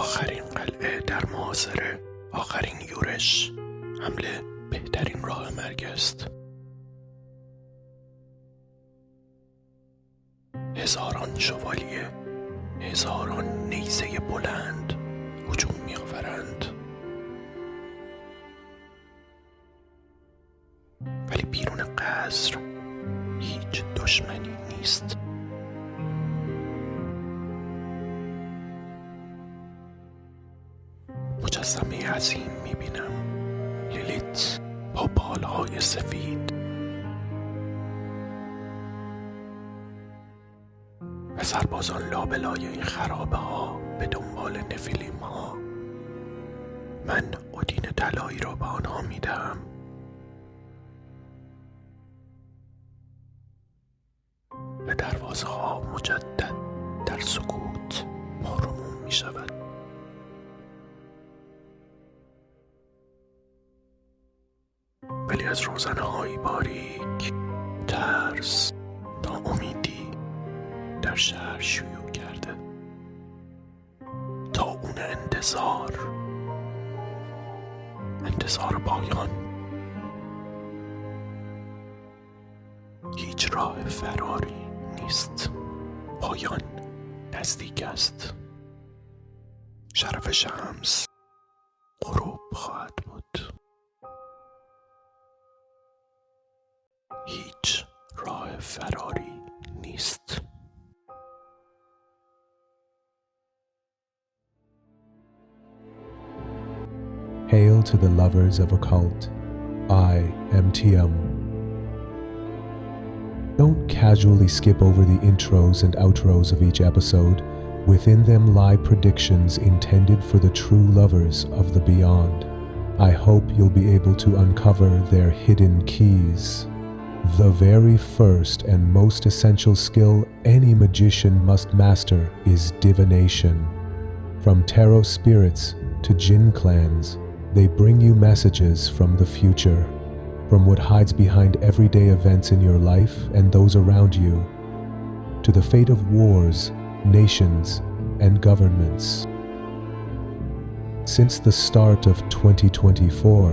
آخرین قلعه در محاصره، آخرین یورش. حمله بهترین راه مرگ است. هزاران شوالیه، هزاران نیزه بلند هجوم می‌آورند. ولی بیرون قصر هیچ دشمنی نیست. مجسمه عظیم می‌بینم، لیلیت با بالهای سفید و سربازان لابلای این خرابه ها به دنبال نفیلیم ها. من اودین طلایی را به آنها میدهم. و دروازه ها مجدد در سکوت مرموم می شود. ولی از روزنه های باریک ترس تا امیدی در شهر شیوع کرده. تا اون انتظار پایان. هیچ راه فراری نیست. پایان نزدیک است. شرف شمس غروب خواهد بود. هیچ راه فراری نیست. Hail to the lovers of occult. I am Theiam. Don't casually skip over the intros and outros of each episode. Within them lie predictions intended for the true lovers of the beyond. I hope you'll be able to uncover their hidden keys. The very first and most essential skill any magician must master is divination. From tarot spirits to jinn clans, they bring you messages from the future, from what hides behind everyday events in your life and those around you, to the fate of wars, nations, and governments. Since the start of 2024,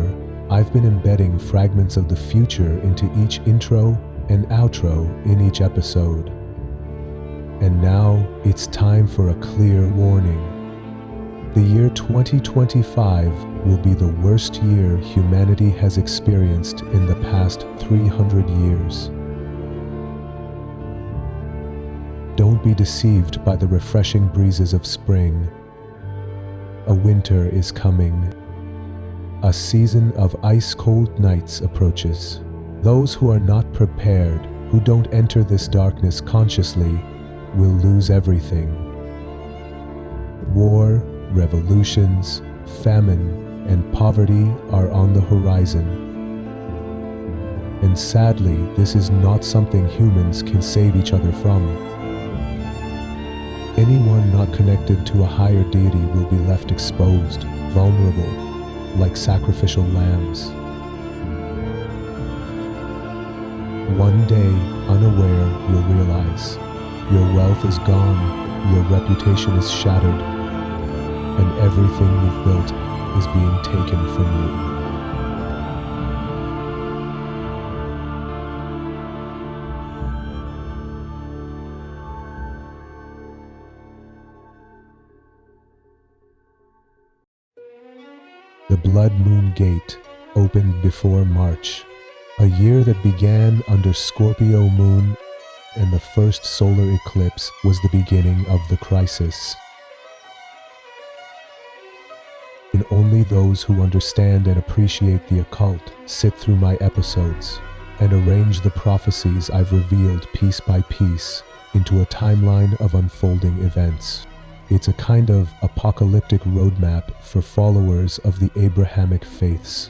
I've been embedding fragments of the future into each intro and outro in each episode. And now it's time for a clear warning. The year 2025 will be the worst year humanity has experienced in the past 300 years. Don't be deceived by the refreshing breezes of spring. A winter is coming. A season of ice-cold nights approaches. Those who are not prepared, who don't enter this darkness consciously, will lose everything. War, revolutions, famine, and poverty are on the horizon. And sadly, this is not something humans can save each other from. Anyone not connected to a higher deity will be left exposed, vulnerable, like sacrificial lambs. One day, unaware, you'll realize your wealth is gone, your reputation is shattered, and everything you've built is being taken from you. The Blood Moon Gate opened before March, a year that began under Scorpio moon, and the first solar eclipse was the beginning of the crisis. And only those who understand and appreciate the occult sit through my episodes and arrange the prophecies I've revealed piece by piece into a timeline of unfolding events. It's a kind of apocalyptic roadmap for followers of the Abrahamic faiths.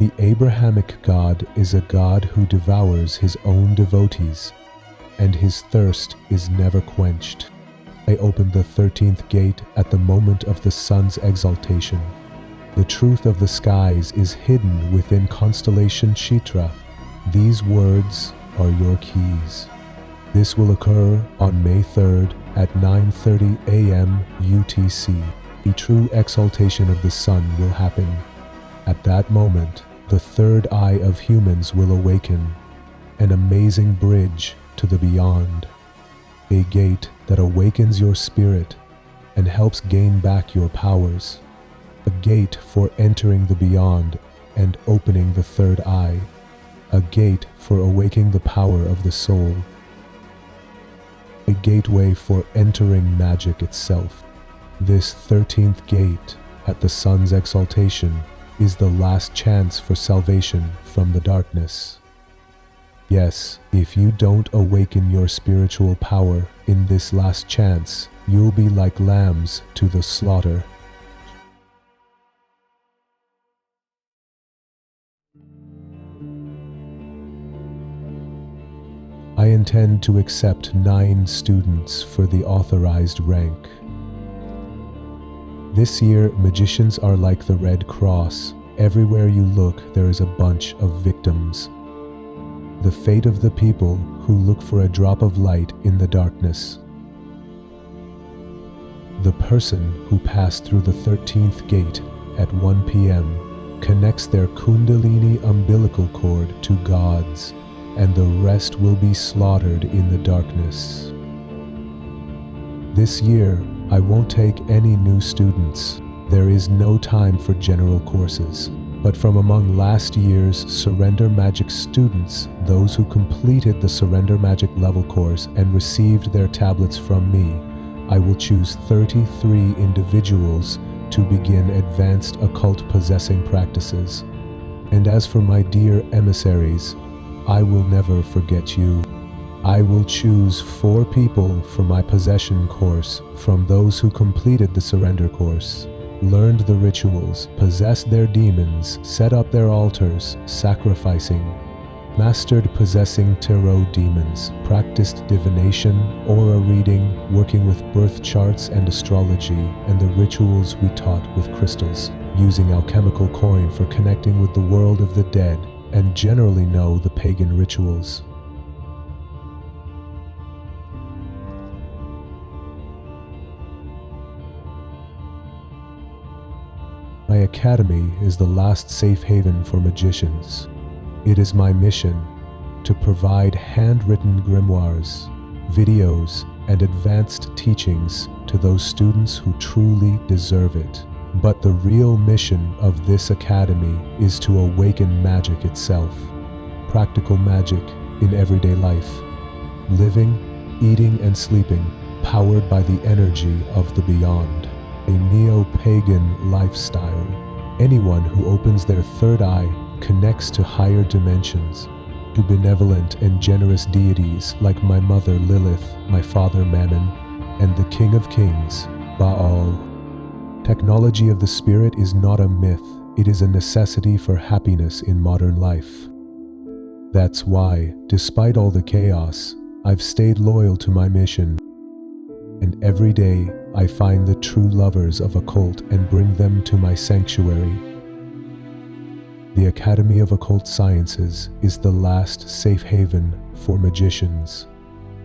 The Abrahamic God is a God who devours his own devotees, and his thirst is never quenched. I opened the 13th Gate at the moment of the sun's exaltation. The truth of the skies is hidden within constellation Chitra. These words are your keys. This will occur on May 3rd at 9:30 a.m. UTC. the true exaltation of the sun will happen. At that moment, the third eye of humans will awaken, an amazing bridge to the beyond, a gate that awakens your spirit and helps gain back your powers, a gate for entering the beyond and opening the third eye, a gate for awaking the power of the soul, a gateway for entering magic itself. This 13th gate at the sun's exaltation is the last chance for salvation from the darkness. Yes, if you don't awaken your spiritual power in this last chance, you'll be like lambs to the slaughter. I intend to accept 9 students for the authorized rank. This year, magicians are like the Red Cross. Everywhere you look, there is a bunch of victims. The fate of the people who look for a drop of light in the darkness. The person who passed through the 13th gate at 1 p.m. connects their Kundalini umbilical cord to God's, and the rest will be slaughtered in the darkness. This year, I won't take any new students. There is no time for general courses. But from among last year's Surrender Magic students, those who completed the Surrender Magic level course and received their tablets from me, I will choose 33 individuals to begin advanced occult possessing practices. And as for my dear emissaries, I will never forget you. I will choose 4 people for my possession course from those who completed the surrender course, learned the rituals, possessed their demons, set up their altars, sacrificing, mastered possessing tarot demons, practiced divination, aura reading, working with birth charts and astrology, and the rituals we taught with crystals, using alchemical coin for connecting with the world of the dead, and generally know the pagan rituals. My academy is the last safe haven for magicians. It is my mission to provide handwritten grimoires, videos, and advanced teachings to those students who truly deserve it. But the real mission of this academy is to awaken magic itself, practical magic in everyday life, living, eating, and sleeping, powered by the energy of the beyond. A neo-pagan lifestyle. Anyone who opens their third eye connects to higher dimensions, to benevolent and generous deities like my mother Lilith, my father Mammon, and the King of Kings, Baal. Technology of the spirit is not a myth, it is a necessity for happiness in modern life. That's why, despite all the chaos, I've stayed loyal to my mission. And every day, I find the true lovers of occult and bring them to my sanctuary. The Academy of Occult Sciences is the last safe haven for magicians.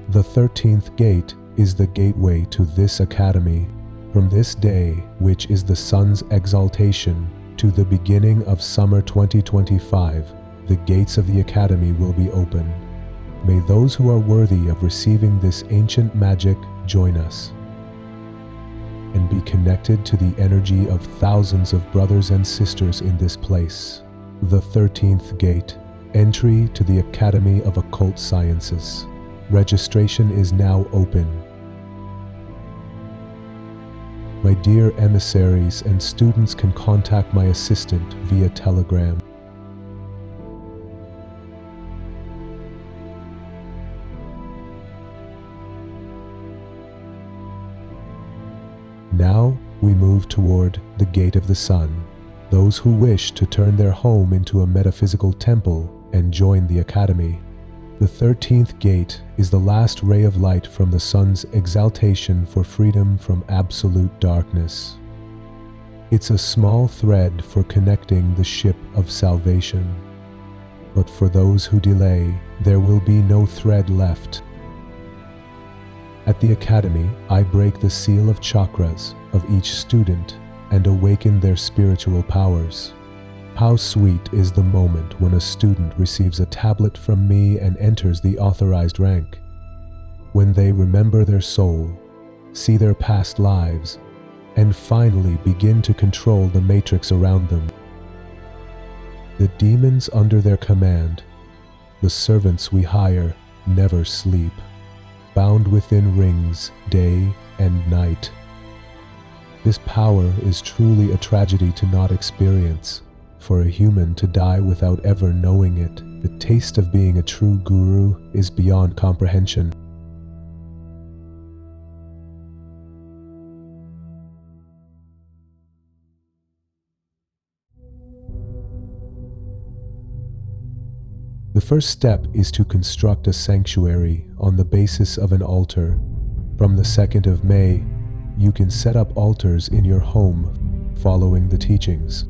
The 13th Gate is the gateway to this academy. From this day, which is the sun's exaltation, to the beginning of summer 2025, the gates of the academy will be open. May those who are worthy of receiving this ancient magic join us and be connected to the energy of thousands of brothers and sisters in this place. The 13th Gate, entry to the Academy of Occult Sciences. Registration is now open. My dear emissaries and students can contact my assistant via Telegram. Now we move toward the Gate of the Sun, those who wish to turn their home into a metaphysical temple and join the Academy. The 13th Gate is the last ray of light from the sun's exaltation for freedom from absolute darkness. It's a small thread for connecting the ship of salvation. But for those who delay, there will be no thread left. At the Academy, I break the seal of chakras of each student and awaken their spiritual powers. How sweet is the moment when a student receives a tablet from me and enters the authorized rank. When they remember their soul, see their past lives, and finally begin to control the matrix around them. The demons under their command, the servants we hire, never sleep, bound within rings day and night. This power is truly a tragedy to not experience, for a human to die without ever knowing it. The taste of being a true guru is beyond comprehension. The first step is to construct a sanctuary on the basis of an altar. From the 2nd of May, you can set up altars in your home following the teachings.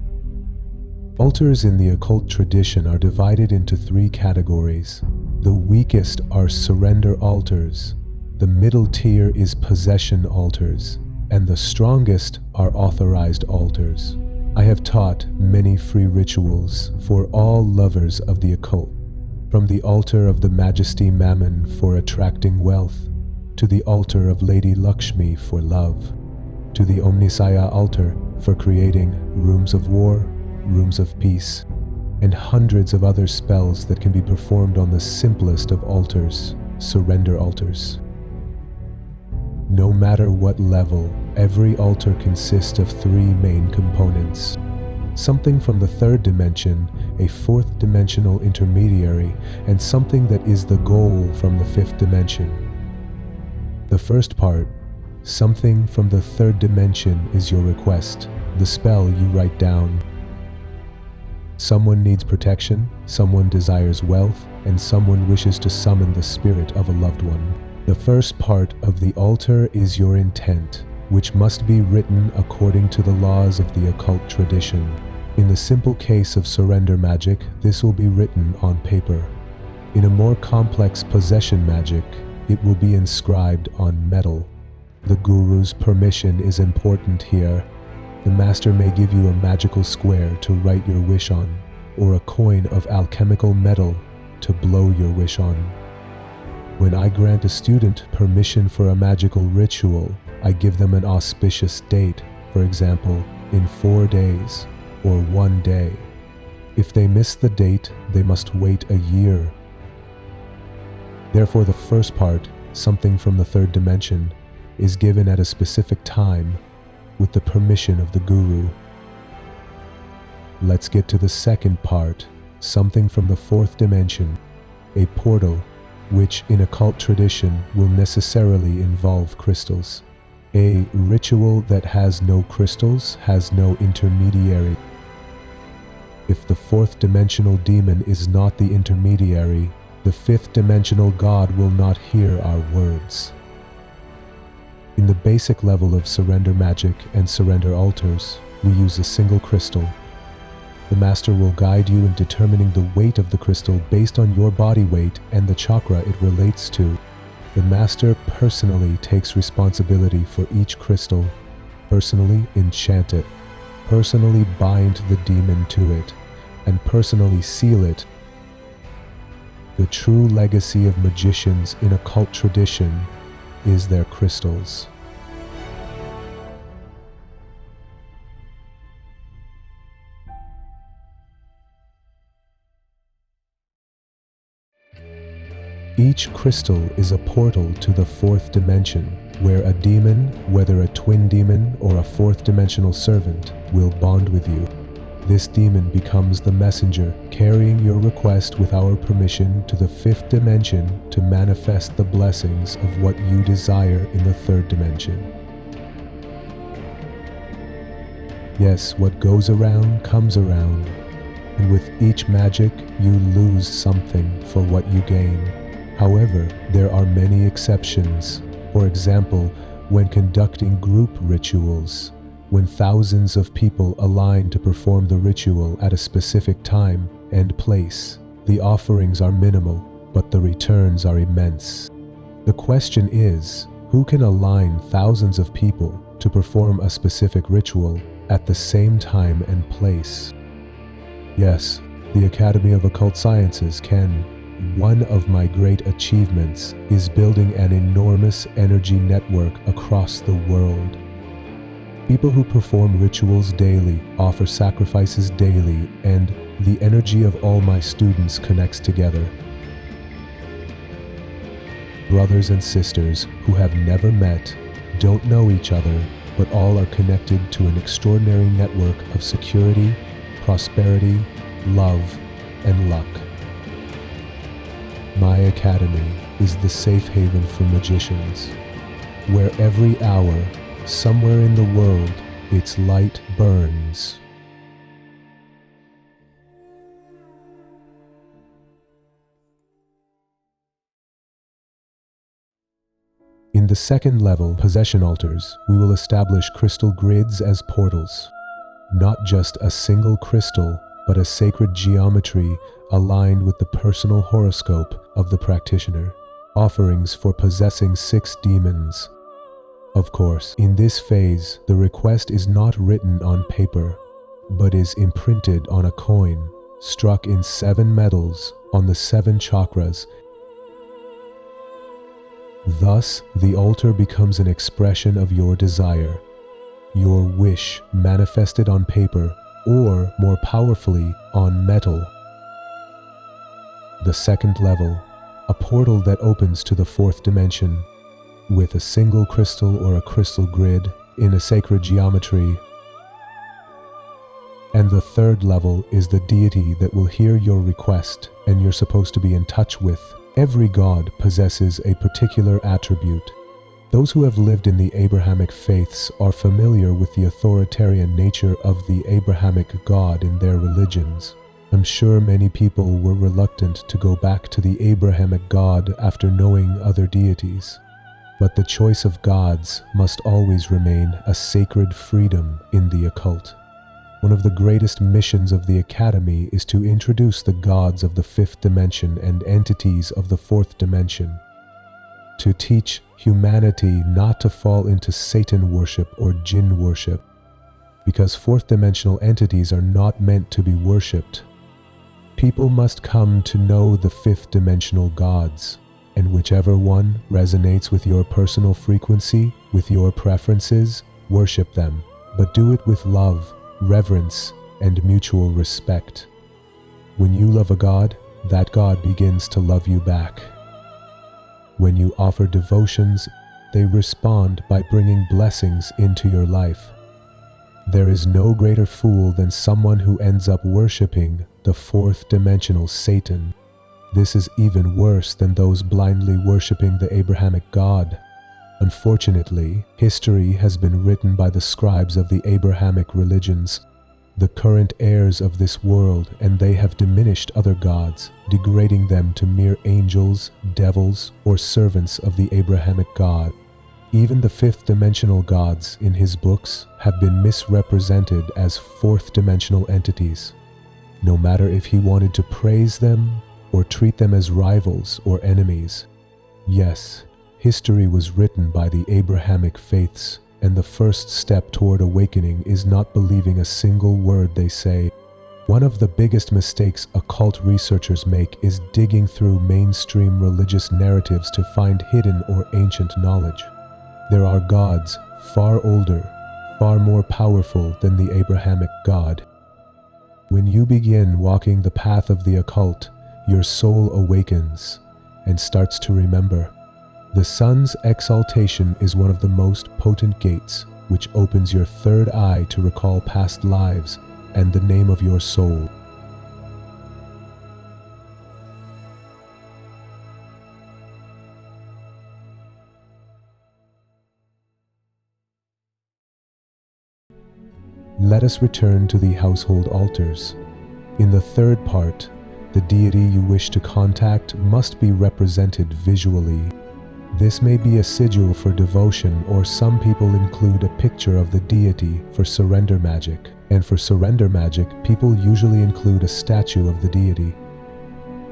Altars in the occult tradition are divided into 3 categories. The weakest are surrender altars, the middle tier is possession altars, and the strongest are authorized altars. I have taught many free rituals for all lovers of the occult. From the altar of the Majesty Mammon for attracting wealth, to the altar of Lady Lakshmi for love, to the Omnisaya altar for creating rooms of war, rooms of peace, and hundreds of other spells that can be performed on the simplest of altars, surrender altars. No matter what level, every altar consists of 3 main components. Something from the 3rd dimension, a 4th dimensional intermediary, and something that is the goal from the 5th dimension. The first part, something from the 3rd dimension, is your request, the spell you write down. Someone needs protection, someone desires wealth, and someone wishes to summon the spirit of a loved one. The first part of the altar is your intent, which must be written according to the laws of the occult tradition. In the simple case of surrender magic, this will be written on paper. In a more complex possession magic, it will be inscribed on metal. The guru's permission is important here. The master may give you a magical square to write your wish on, or a coin of alchemical metal to blow your wish on. When I grant a student permission for a magical ritual, I give them an auspicious date, for example, in 4 days or 1 day. If they miss the date, they must wait a year. Therefore, the first part, something from the 3rd dimension, is given at a specific time with the permission of the guru. Let's get to the second part, something from the 4th dimension, a portal, which in occult tradition will necessarily involve crystals. A ritual that has no crystals has no intermediary. If the 4th dimensional demon is not the intermediary, the 5th dimensional god will not hear our words. In the basic level of surrender magic and surrender altars, we use a single crystal. The master will guide you in determining the weight of the crystal based on your body weight and the chakra it relates to. The master personally takes responsibility for each crystal, personally enchant it, personally bind the demon to it, and personally seal it. The true legacy of magicians in occult tradition is their crystals. Each crystal is a portal to the 4th dimension, where a demon, whether a twin demon or a 4th dimensional servant, will bond with you. This demon becomes the messenger, carrying your request with our permission to the 5th dimension to manifest the blessings of what you desire in the 3rd dimension. Yes, what goes around comes around, and with each magic you lose something for what you gain. However, there are many exceptions. For example, when conducting group rituals, when thousands of people align to perform the ritual at a specific time and place, the offerings are minimal, but the returns are immense. The question is, who can align thousands of people to perform a specific ritual at the same time and place. Yes, the Academy of Occult Sciences can. One of my great achievements is building an enormous energy network across the world. People who perform rituals daily, offer sacrifices daily, and the energy of all my students connects together. Brothers and sisters who have never met, don't know each other, but all are connected to an extraordinary network of security, prosperity, love, and luck. My academy is the safe haven for magicians, where every hour, somewhere in the world, its light burns. In the second level, possession altars, we will establish crystal grids as portals. Not just a single crystal, but a sacred geometry aligned with the personal horoscope of the practitioner. Offerings for possessing 6 demons. Of course, in this phase, the request is not written on paper, but is imprinted on a coin, struck in 7 metals on the 7 chakras. Thus, the altar becomes an expression of your desire, your wish manifested on paper, or more powerfully, on metal. The second level, a portal that opens to the 4th dimension, with a single crystal or a crystal grid in a sacred geometry. And the third level is the deity that will hear your request and you're supposed to be in touch with. Every god possesses a particular attribute. Those who have lived in the Abrahamic faiths are familiar with the authoritarian nature of the Abrahamic God in their religions. I'm sure many people were reluctant to go back to the Abrahamic God after knowing other deities. But the choice of gods must always remain a sacred freedom in the occult. One of the greatest missions of the Academy is to introduce the gods of the 5th dimension and entities of the 4th dimension. To teach humanity not to fall into Satan worship or jinn worship, because 4th dimensional entities are not meant to be worshipped. People must come to know the 5th dimensional gods, and whichever one resonates with your personal frequency, with your preferences, worship them, but do it with love, reverence, and mutual respect. When you love a god, that god begins to love you back. When you offer devotions, they respond by bringing blessings into your life. There is no greater fool than someone who ends up worshipping the 4th dimensional Satan. This is even worse than those blindly worshipping the Abrahamic God. Unfortunately, history has been written by the scribes of the Abrahamic religions, the current heirs of this world, and they have diminished other gods, degrading them to mere angels, devils, or servants of the Abrahamic God. Even the 5th dimensional gods in his books have been misrepresented as 4th dimensional entities. No matter if he wanted to praise them or treat them as rivals or enemies. Yes, history was written by the Abrahamic faiths, and the first step toward awakening is not believing a single word they say. One of the biggest mistakes occult researchers make is digging through mainstream religious narratives to find hidden or ancient knowledge. There are gods far older, far more powerful than the Abrahamic God. When you begin walking the path of the occult, your soul awakens and starts to remember. The sun's exaltation is one of the most potent gates, which opens your 3rd eye to recall past lives and the name of your soul. Let us return to the household altars. In the 3rd part, the deity you wish to contact must be represented visually. This may be a sigil for devotion, or some people include a picture of the deity for surrender magic. And for surrender magic, people usually include a statue of the deity.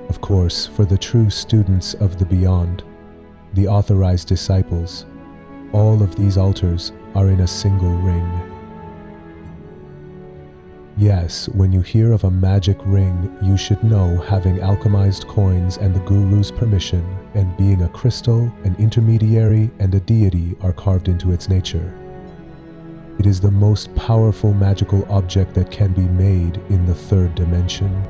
Of course, for the true students of the beyond, the authorized disciples, All of these altars are in a single ring. Yes, when you hear of a magic ring, you should know having alchemized coins and the guru's permission, and being a crystal, an intermediary, and a deity are carved into its nature. It is the most powerful magical object that can be made in the third dimension.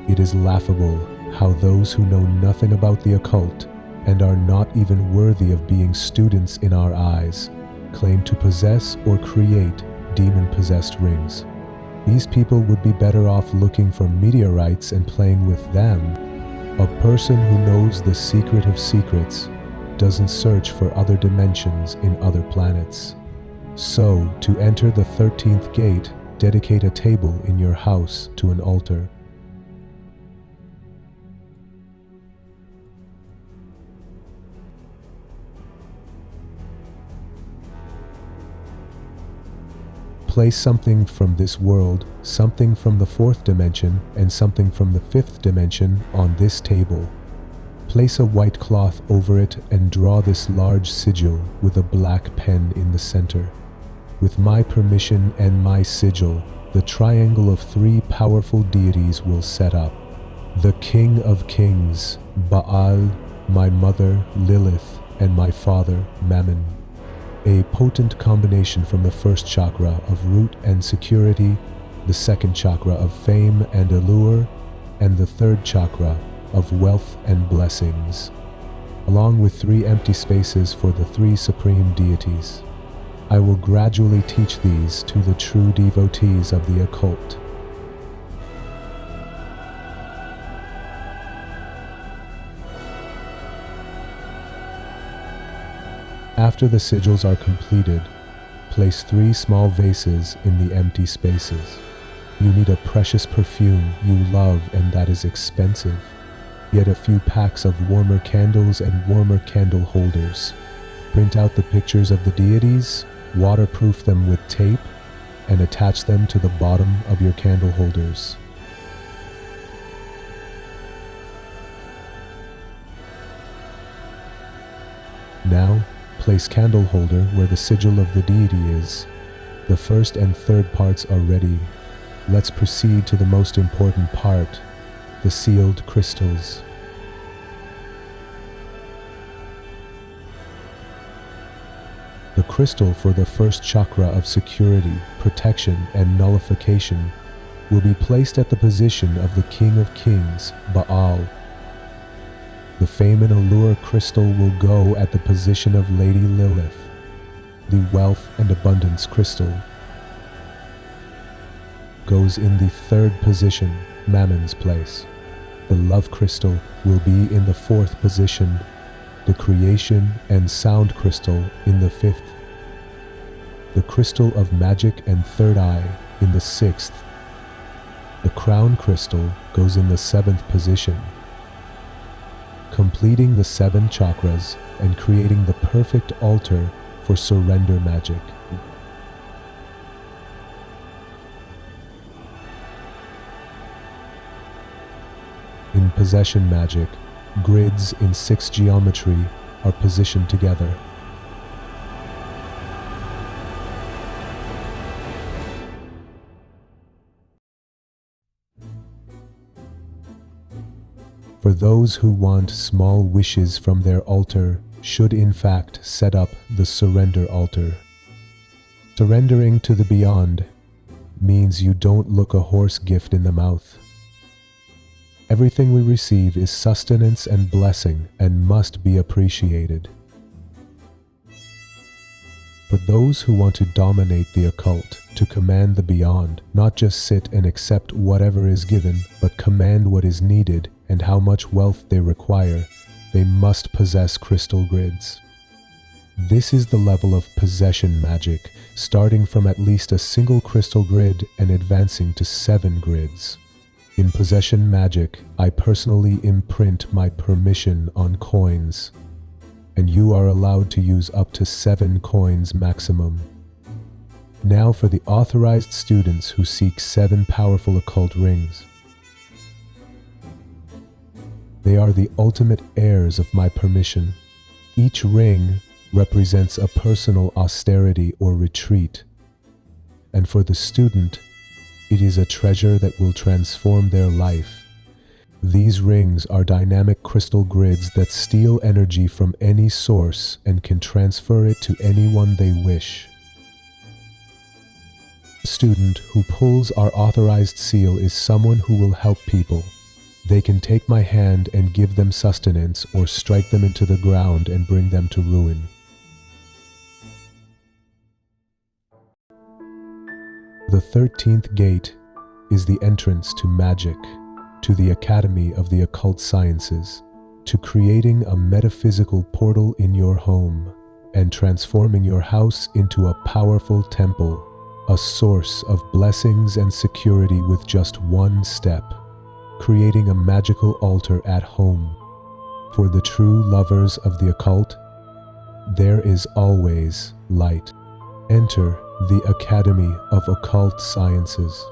It is laughable how those who know nothing about the occult and are not even worthy of being students in our eyes claim to possess or create demon-possessed rings. These people would be better off looking for meteorites and playing with them. A person who knows the secret of secrets doesn't search for other dimensions in other planets. So, to enter the 13th Gate, dedicate a table in your house to an altar. Place something from this world, something from the 4th dimension, and something from the 5th dimension on this table. Place a white cloth over it and draw this large sigil with a black pen in the center. With my permission and my sigil, the triangle of 3 powerful deities will set up. The King of Kings, Baal, my mother, Lilith, and my father, Mammon. A potent combination from the 1st chakra of root and security, the 2nd chakra of fame and allure, and the 3rd chakra of wealth and blessings, along with 3 empty spaces for the 3 supreme deities. I will gradually teach these to the true devotees of the occult. After the sigils are completed, place 3 small vases in the empty spaces. You need a precious perfume you love and that is expensive. Get a few packs of warmer candles and warmer candle holders. Print out the pictures of the deities, waterproof them with tape, and attach them to the bottom of your candle holders. Now, place candle holder where the sigil of the deity is. The 1st and 3rd parts are ready. Let's proceed to the most important part, the sealed crystals. The crystal for the 1st chakra of security, protection, and nullification will be placed at the position of the King of Kings, Baal. The fame and allure crystal will go at the position of Lady Lilith. The wealth and abundance crystal goes in the 3rd position, Mammon's place. The love crystal will be in the 4th position, the creation and sound crystal in the 5th. The crystal of magic and 3rd eye in the 6th. The crown crystal goes in the 7th position, completing the 7 chakras and creating the perfect altar for surrender magic. In possession magic, grids in 6 geometry are positioned together. For those who want small wishes from their altar should in fact set up the surrender altar. Surrendering to the beyond means you don't look a horse gift in the mouth. Everything we receive is sustenance and blessing and must be appreciated. For those who want to dominate the occult, to command the beyond, not just sit and accept whatever is given, but command what is needed and how much wealth they require, they must possess crystal grids. This is the level of possession magic, starting from at least a single crystal grid and advancing to 7 grids. In possession magic, I personally imprint my permission on coins, and you are allowed to use up to 7 coins maximum. Now for the authorized students who seek 7 powerful occult rings. They are the ultimate heirs of my permission. Each ring represents a personal austerity or retreat, and for the student, it is a treasure that will transform their life. These rings are dynamic crystal grids that steal energy from any source and can transfer it to anyone they wish. The student who pulls our authorized seal is someone who will help people. They can take my hand and give them sustenance, or strike them into the ground and bring them to ruin. The 13th Gate is the entrance to magic, to the Academy of the Occult Sciences, to creating a metaphysical portal in your home and transforming your house into a powerful temple, a source of blessings and security with just one step, creating a magical altar at home. For the true lovers of the occult, there is always light. Enter the Academy of Occult Sciences.